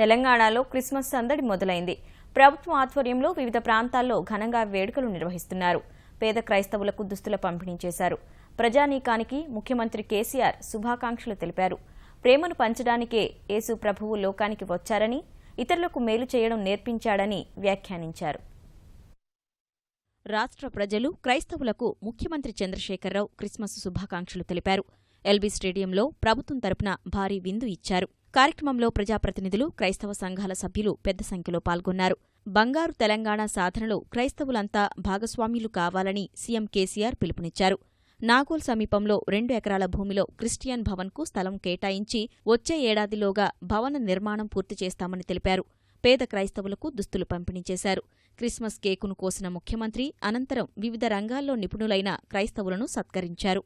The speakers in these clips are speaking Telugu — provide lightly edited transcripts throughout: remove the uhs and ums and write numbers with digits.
తెలంగాణలో క్రిస్మస్ సందడి మొదలైంది. ప్రభుత్వం ఆధ్వర్యంలో వివిధ ప్రాంతాల్లో ఘనంగా వేడుకలు నిర్వహిస్తున్నారు. పేద క్రైస్తవులకు దుస్తుల పంపిణీ చేశారు. ప్రజానీకానికి ముఖ్యమంత్రి కేసీఆర్ శుభాకాంక్షలు తెలిపారు. ప్రేమను పంచడానికే యేసు ప్రభువు లోకానికి వచ్చారని, ఇతరులకు మేలు చేయడం నేర్పించాడని వ్యాఖ్యానించారు. రాష్ట్ర ప్రజలు క్రైస్తవులకు ముఖ్యమంత్రి చంద్రశేఖరరావు క్రిస్మస్ శుభాకాంక్షలు తెలిపారు. ఎల్బీ స్టేడియంలో ప్రభుత్వం తరపున భారీ విందు ఇచ్చారు. కార్యక్రమంలో ప్రజాప్రతినిధులు, క్రైస్తవ సంఘాల సభ్యులు పెద్ద సంఖ్యలో పాల్గొన్నారు. బంగారు తెలంగాణ సాధనలో క్రైస్తవులంతా భాగస్వామ్యులు కావాలని సీఎం కేసీఆర్ పిలుపునిచ్చారు. నాగోల్ సమీపంలో 2 ఎకరాల భూమిలో క్రిస్టియన్ భవన్కు స్థలం కేటాయించి వచ్చే ఏడాదిలోగా భవన నిర్మాణం పూర్తి చేస్తామని తెలిపారు. పేద క్రైస్తవులకు దుస్తులు పంపిణీ చేశారు. క్రిస్మస్ కేకును కోసిన ముఖ్యమంత్రి అనంతరం వివిధ రంగాల్లో నిపుణులైన క్రైస్తవులను సత్కరించారు.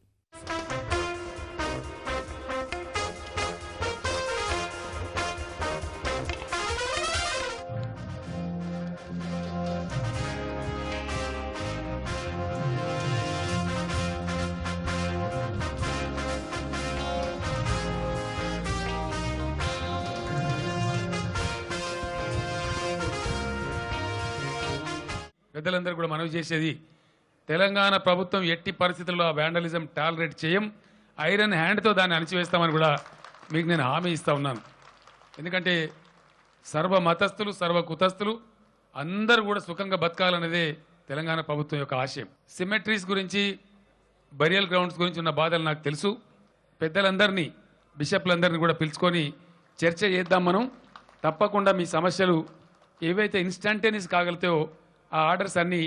పెద్దలందరూ కూడా మనవి చేసేది, తెలంగాణ ప్రభుత్వం ఎట్టి పరిస్థితుల్లో వ్యాండలిజం టాలరేట్ చేయం, ఐరన్ హ్యాండ్తో దాన్ని అణిచివేస్తామని కూడా మీకు నేను హామీ ఇస్తా ఉన్నాను. ఎందుకంటే సర్వ మతస్థులు, సర్వ కుతస్థులు అందరూ కూడా సుఖంగా బతకాలనేదే తెలంగాణ ప్రభుత్వం యొక్క ఆశయం. సిమెట్రీస్ గురించి, బరియల్ గ్రౌండ్స్ గురించి ఉన్న బాధలు నాకు తెలుసు. పెద్దలందరినీ, బిషప్లందరినీ కూడా పిలుచుకొని చర్చ చేద్దాం. మనం తప్పకుండా మీ సమస్యలు ఏవైతే ఇన్స్టంటేనియస్ కాగలితాయో ఆ ఆర్డర్స్ అన్ని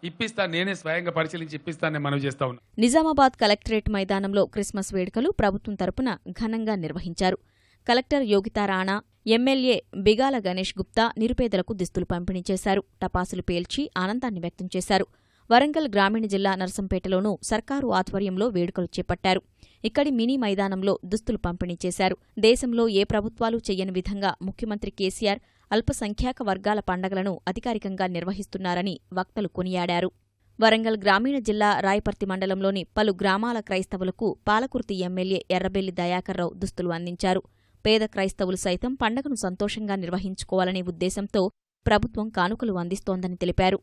ఇప్పిస్తా, నేనే స్వయంగా పరిశీలించి ఇప్పిస్తానని మనవి చేస్తా ఉన్నా. నిజామాబాద్ కలెక్టరేట్ మైదానంలో క్రిస్మస్ వేడుకలు ప్రభుత్వం తరపున ఘనంగా నిర్వహించారు. కలెక్టర్ యోగితా రాణా, ఎమ్మెల్యే బిగాల గణేష్ గుప్తా నిరుపేదలకు దుస్తులు పంపిణీ చేశారు. టపాసులు పేల్చి ఆనందాన్ని వ్యక్తం చేశారు. వరంగల్ గ్రామీణ జిల్లా నర్సంపేటలోనూ సర్కారు ఆధ్వర్యంలో వేడుకలు చేపట్టారు. ఇక్కడి మినీ మైదానంలో దుస్తులు పంపిణీ చేశారు. దేశంలో ఏ ప్రభుత్వాలు చెయ్యని విధంగా ముఖ్యమంత్రి కేసీఆర్ అల్పసంఖ్యాక వర్గాల పండగలను అధికారికంగా నిర్వహిస్తున్నారని వక్తలు కొనియాడారు. వరంగల్ గ్రామీణ జిల్లా రాయపర్తి మండలంలోని పలు గ్రామాల క్రైస్తవులకు పాలకుర్తి ఎమ్మెల్యే ఎర్రబెల్లి దయాకర్రావు దుస్తులు అందించారు. పేద క్రైస్తవులు సైతం పండగను సంతోషంగా నిర్వహించుకోవాలనే ఉద్దేశంతో ప్రభుత్వం కానుకలు అందిస్తోందని తెలిపారు.